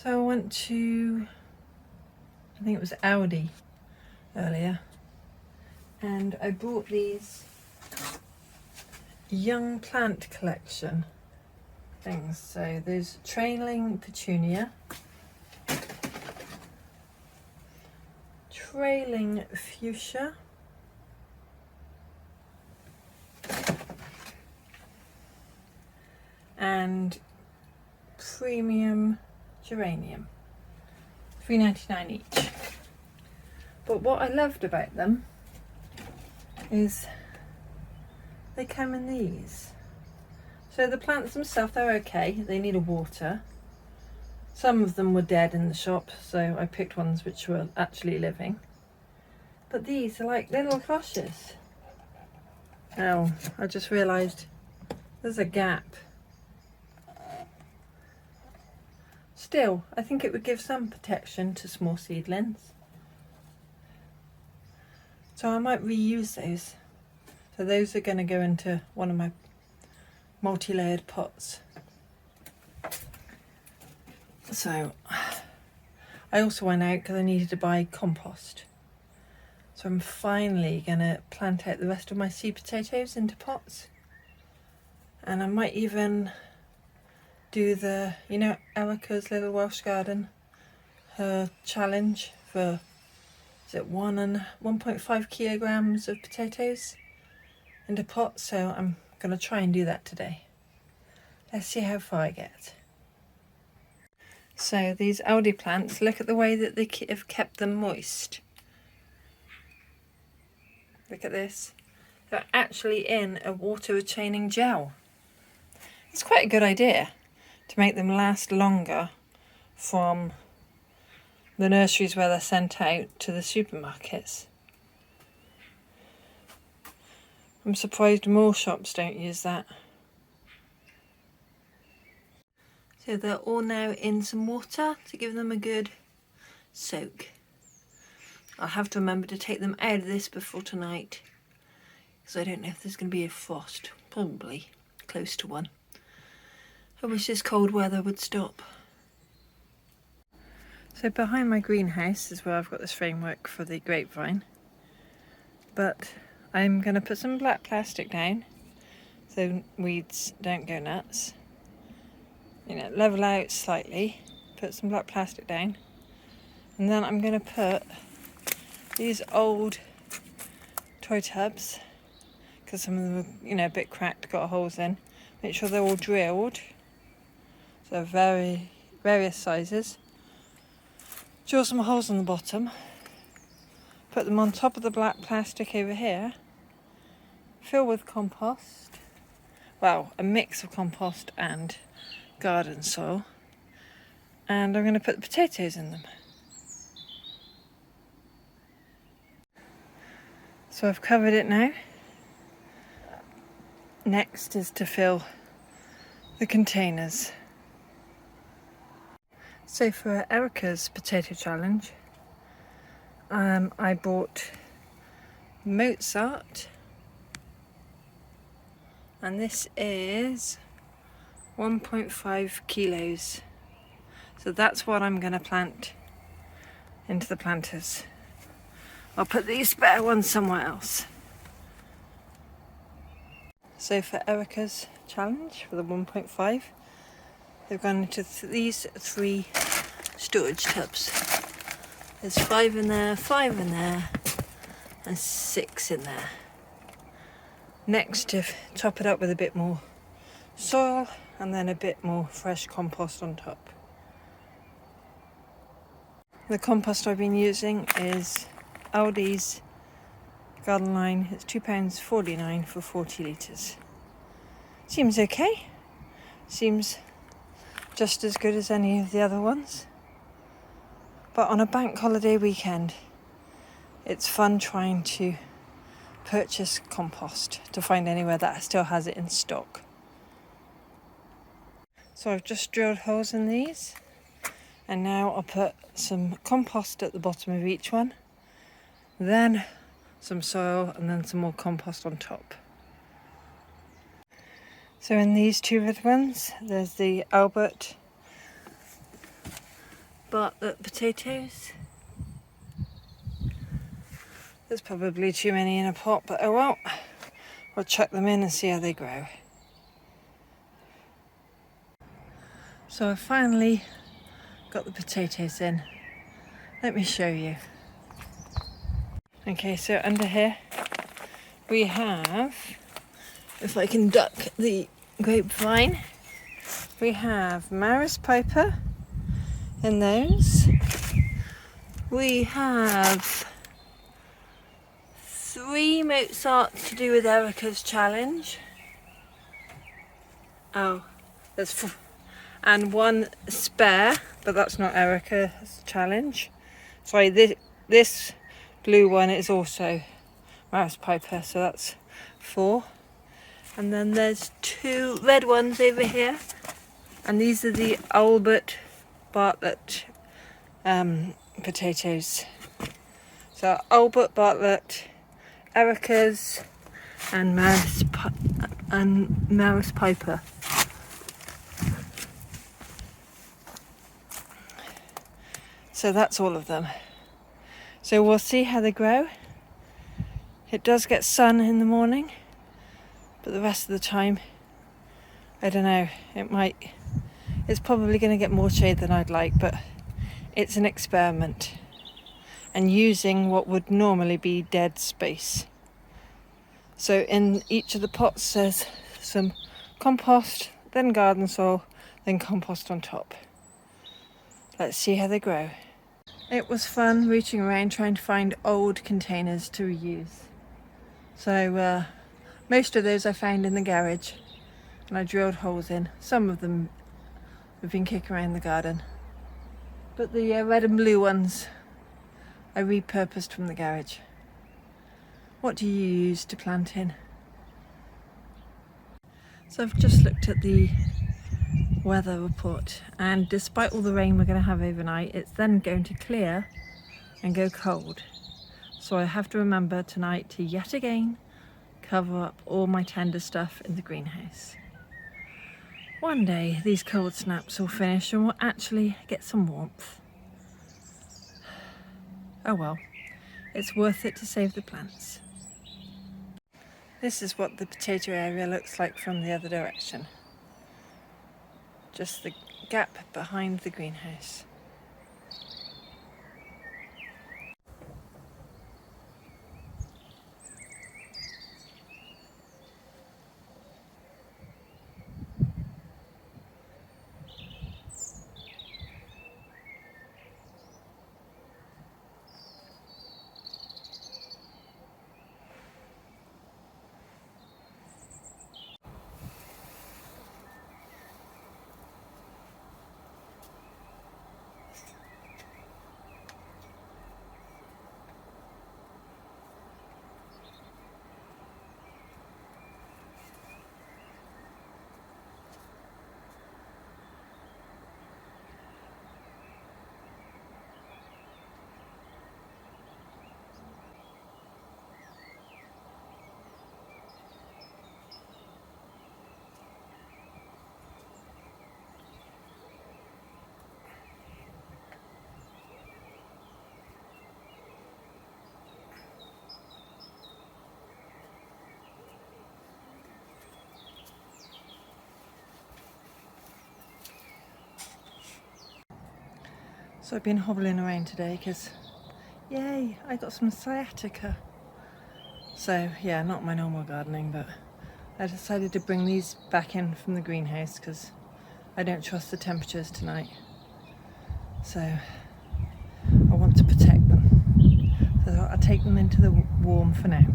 So I went to, I think it was Aldi earlier, and I bought these young plant collection things. So there's trailing petunia, trailing fuchsia, and premium geranium, $3.99 each. But what I loved about them is they come in these. So the plants themselves, they're okay, they need a water. Some of them were dead in the shop, so I picked ones which were actually living. But these are like little crushes. Oh, I just realised there's a gap. Still, I think it would give some protection to small seedlings. So I might reuse those. So those are going to go into one of my multi-layered pots. So I also went out because I needed to buy compost. So I'm finally going to plant out the rest of my seed potatoes into pots. And I might even do the, you know, Erica's little Welsh garden, her challenge for, is it 1.5 kilograms of potatoes into pots. So I'm going to try and do that today. Let's see how far I get. So these Aldi plants, look at the way that they have kept them moist. Look at this. They're actually in a water retaining gel. It's quite a good idea to make them last longer from the nurseries where they're sent out to the supermarkets. I'm surprised more shops don't use that. So they're all now in some water to give them a good soak. I'll have to remember to take them out of this before tonight, because I don't know if there's going to be a frost. Probably close to one. I wish this cold weather would stop. So behind my greenhouse is where I've got this framework for the grapevine. But I'm going to put some black plastic down so weeds don't go nuts. You know, level out slightly, put some black plastic down, and then I'm going to put these old toy tubs, because some of them are, you know, a bit cracked, got holes in. Make sure they're all drilled, so various sizes. Drill some holes on the bottom, put them on top of the black plastic over here, fill with compost, well, a mix of compost and garden soil, and I'm going to put the potatoes in them. So I've covered it now. Next is to fill the containers. So for Erica's potato challenge, I bought Mozart, and this is 1.5 kilos. So that's what I'm going to plant into the planters. I'll put these spare ones somewhere else. So for Erica's challenge, for the 1.5, they've gone into these 3 storage tubs. There's 5 in there, 5 in there, and 6 in there. Next, to top it up with a bit more soil and then a bit more fresh compost on top. The compost I've been using is Aldi's Garden Line. It's £2.49 for 40 litres. Seems okay. Seems just as good as any of the other ones. But on a bank holiday weekend, it's fun trying to purchase compost to find anywhere that still has it in stock. So I've just drilled holes in these, and now I'll put some compost at the bottom of each one, then some soil, and then some more compost on top. So in these 2 red ones, there's the Albert bartlett potatoes. There's probably too many in a pot, but oh well. We'll chuck them in and see how they grow. So I finally got the potatoes in. Let me show you. Okay, so under here we have, if I can duck the grapevine, we have Maris Piper in those. We have 3 Mozart to do with Erica's challenge. Oh, there's 4. And 1 spare, but that's not Erica's challenge. Sorry, this blue one is also Maris Piper, so that's 4. And then there's 2 red ones over here, and these are the Albert Bartlett potatoes. So Albert Bartlett, Erica's, and Maris Piper. So that's all of them. So we'll see how they grow. It does get sun in the morning, but the rest of the time, I don't know, it's probably going to get more shade than I'd like, but it's an experiment. And using what would normally be dead space. So in each of the pots there's some compost, then garden soil, then compost on top. Let's see how they grow. It was fun rooting around trying to find old containers to reuse. So most of those I found in the garage and I drilled holes in. Some of them have been kicking around the garden. But the red and blue ones I repurposed from the garage. What do you use to plant in? So I've just looked at the weather report, and despite all the rain we're going to have overnight, it's then going to clear and go cold. So I have to remember tonight to yet again cover up all my tender stuff in the greenhouse. One day these cold snaps will finish and we'll actually get some warmth. Oh well, it's worth it to save the plants. This is what the potato area looks like from the other direction. Just the gap behind the greenhouse. So I've been hobbling around today because, yay, I got some sciatica. So yeah, not my normal gardening, but I decided to bring these back in from the greenhouse because I don't trust the temperatures tonight. So I want to protect them. So I'll take them into the warm for now.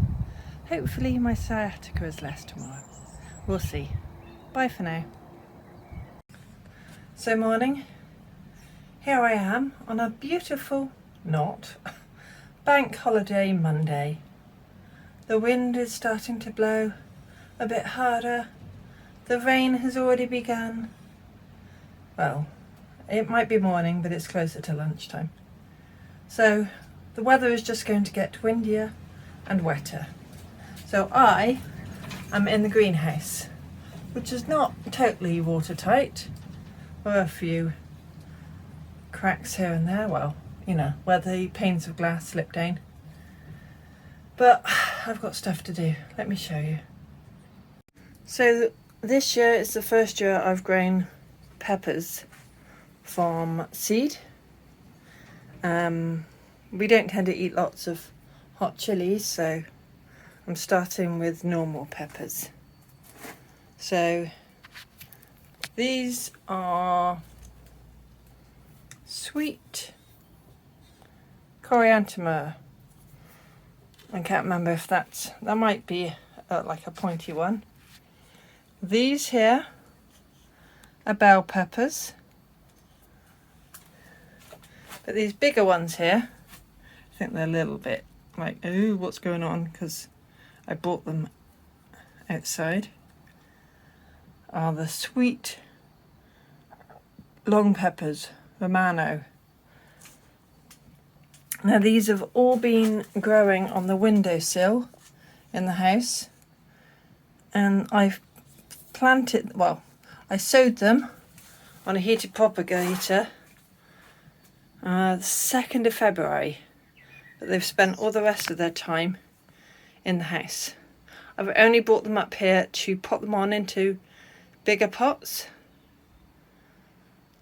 Hopefully my sciatica is less tomorrow. We'll see. Bye for now. So morning. Here I am on a beautiful, not, bank holiday Monday. The wind is starting to blow a bit harder. The rain has already begun. Well, it might be morning, but it's closer to lunchtime. So the weather is just going to get windier and wetter. So I am in the greenhouse, which is not totally watertight. There are a few cracks here and there, well, you know, where the panes of glass slip down. But I've got stuff to do. Let me show you. So this year is the first year I've grown peppers from seed. We don't tend to eat lots of hot chilies, so I'm starting with normal peppers. So these are sweet coriander. I can't remember if that might be like a pointy one. These here are bell peppers, but these bigger ones here, I think they're a little bit like, oh, what's going on, because I bought them outside, are the sweet long peppers, Romano. Now these have all been growing on the windowsill in the house, and I've planted, well, I sowed them on a heated propagator the 2nd of February, but they've spent all the rest of their time in the house. I've only brought them up here to pot them on into bigger pots,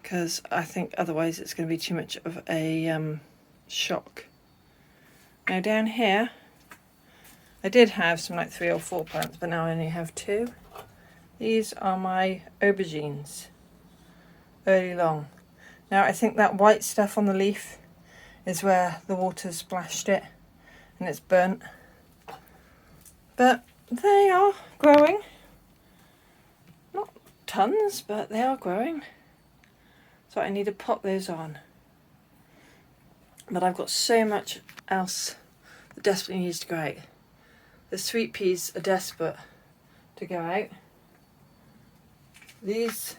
because I think otherwise it's going to be too much of a shock. Now down here I did have some like 3 or 4 plants, but now I only have 2. These are my aubergines, early long. Now I think that white stuff on the leaf is where the water splashed it and it's burnt, but they are growing. Not tons, but they are growing. So I need to pot those on. But I've got so much else that desperately needs to go out. The sweet peas are desperate to go out. These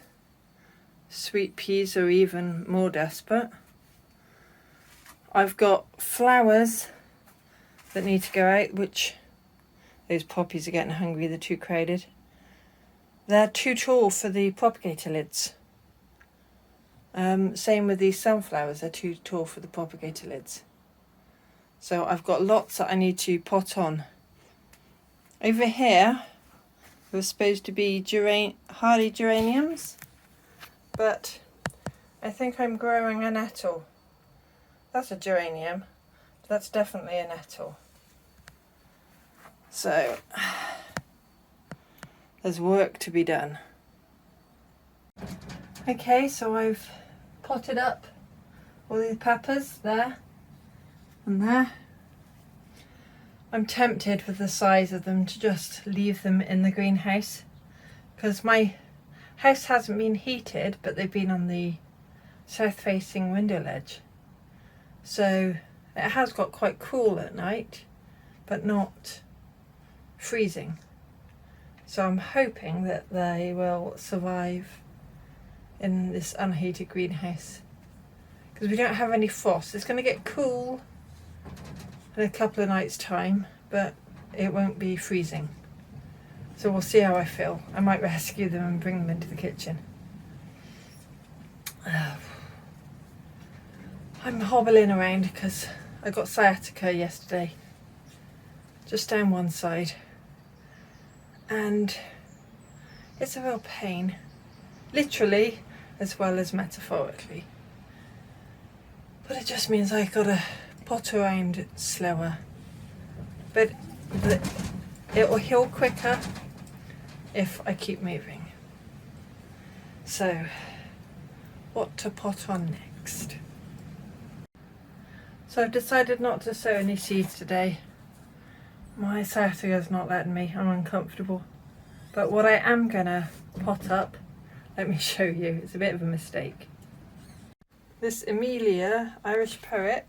sweet peas are even more desperate. I've got flowers that need to go out, which those poppies are getting hungry, they're too crowded. They're too tall for the propagator lids. Same with these sunflowers, they're too tall for the propagator lids. So I've got lots that I need to pot on. Over here, there were supposed to be hardy geraniums, but I think I'm growing a nettle. That's a geranium, but that's definitely a nettle. So there's work to be done. Okay, so I've potted up all these peppers there and there. I'm tempted with the size of them to just leave them in the greenhouse, because my house hasn't been heated, but they've been on the south facing window ledge. So it has got quite cool at night, but not freezing. So I'm hoping that they will survive in this unheated greenhouse, because we don't have any frost. It's going to get cool in a couple of nights time, but it won't be freezing. So we'll see how I feel. I might rescue them and bring them into the kitchen. I'm hobbling around because I got sciatica yesterday, just down one side, and it's a real pain, literally as well as metaphorically. But it just means I gotta pot around slower. But it will heal quicker if I keep moving. So, what to pot on next? So I've decided not to sow any seeds today. My sciatica's not letting me, I'm uncomfortable. But what I am gonna pot up, let me show you, it's a bit of a mistake. This Amelia Irish Poet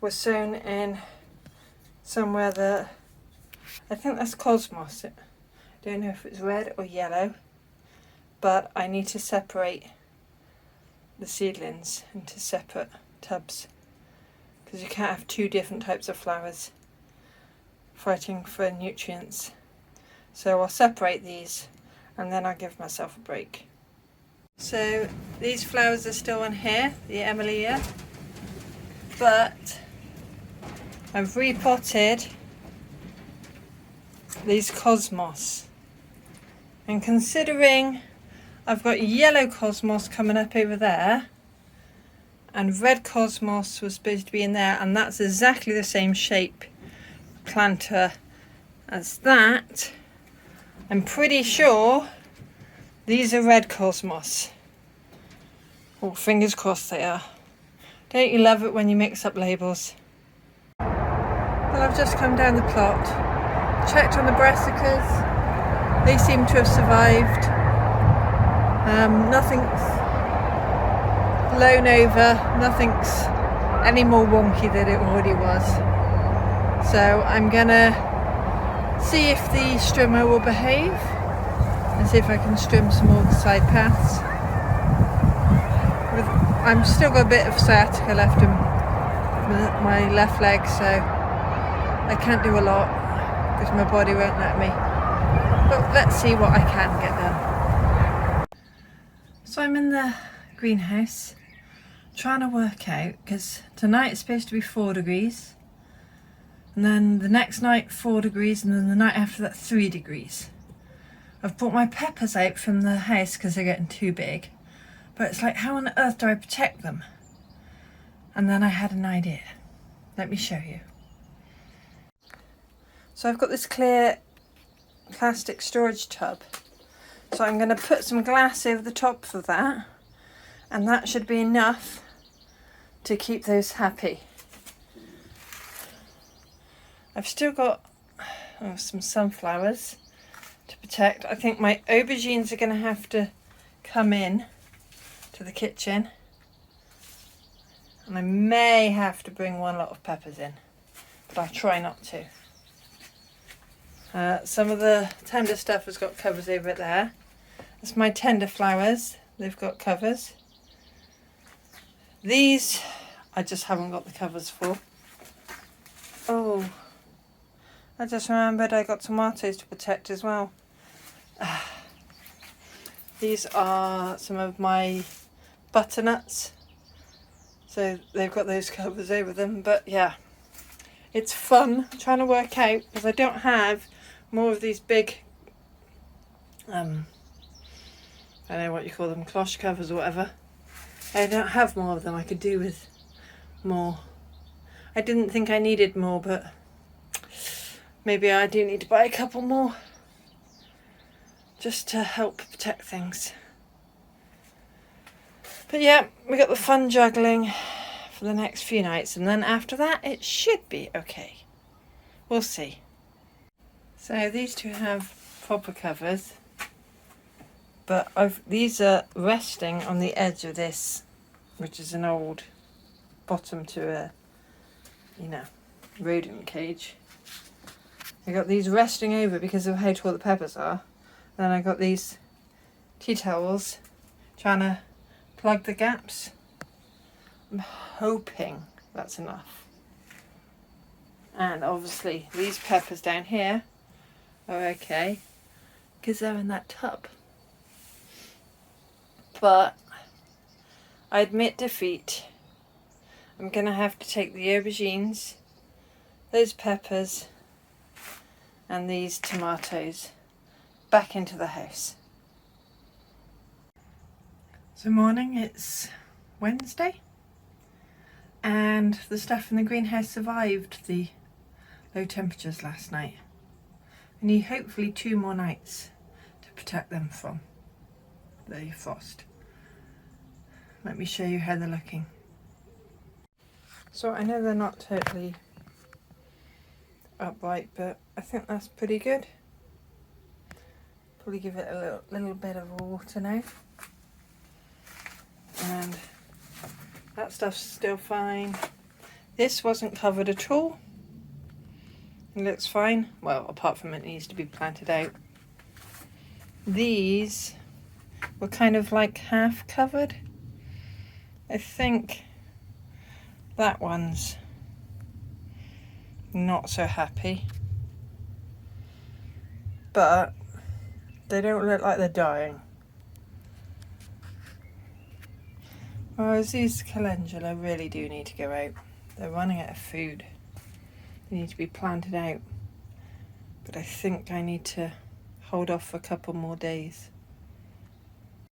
was sown in somewhere that, I think that's cosmos. I don't know if it's red or yellow, but I need to separate the seedlings into separate tubs, because you can't have 2 different types of flowers fighting for nutrients. So I'll separate these and then I'll give myself a break. So these flowers are still on here, the Emilia, but I've repotted these cosmos, and considering I've got yellow cosmos coming up over there and red cosmos was supposed to be in there, and that's exactly the same shape planter as that, I'm pretty sure these are red cosmos. Oh, fingers crossed they are. Don't you love it when you mix up labels? Well, I've just come down the plot, checked on the brassicas. They seem to have survived. Nothing's blown over, nothing's any more wonky than it already was. So I'm gonna see if the strimmer will behave and see if I can trim some more of the side paths. I'm still got a bit of sciatica left in my left leg, so I can't do a lot because my body won't let me. But let's see what I can get done. So I'm in the greenhouse trying to work out, because tonight it's supposed to be 4 degrees, and then the next night 4 degrees, and then the night after that 3 degrees. I've brought my peppers out from the house because they're getting too big, but it's like, how on earth do I protect them? And then I had an idea. Let me show you. So I've got this clear plastic storage tub, so I'm going to put some glass over the top of that, and that should be enough to keep those happy. I've still got some sunflowers to protect. I think my aubergines are going to have to come in to the kitchen, and I may have to bring one lot of peppers in, but I'll try not to. Some of the tender stuff has got covers over it there. That's my tender flowers, they've got covers. These I just haven't got the covers for. Oh, I just remembered I got tomatoes to protect as well. These are some of my butternuts, so they've got those covers over them. But yeah, it's fun trying to work out, because I don't have more of these big I don't know what you call them, cloche covers or whatever. I don't have more of them. I could do with more. I didn't think I needed more, but maybe I do need to buy a couple more just to help protect things. But yeah, we got the fun juggling for the next few nights, and then after that it should be okay. We'll see. So these two have proper covers, but these are resting on the edge of this, which is an old bottom to a, rodent cage. I got these resting over because of how tall the peppers are. Then I got these tea towels trying to plug the gaps. I'm hoping that's enough. And obviously these peppers down here are okay because they're in that tub. But I admit defeat. I'm going to have to take the aubergines, those peppers and these tomatoes back into the house. So morning, it's Wednesday, and the stuff in the greenhouse survived the low temperatures last night. I need hopefully 2 more nights to protect them from the frost. Let me show you how they're looking. So I know they're not totally upright, but I think that's pretty good. Probably give it a little bit of water now. And that stuff's still fine. This wasn't covered at all. It looks fine. Well, apart from it needs to be planted out. These were kind of like half covered. I think that one's not so happy. But they don't look like they're dying. Whereas these calendula really do need to go out. They're running out of food. They need to be planted out. But I think I need to hold off for a couple more days.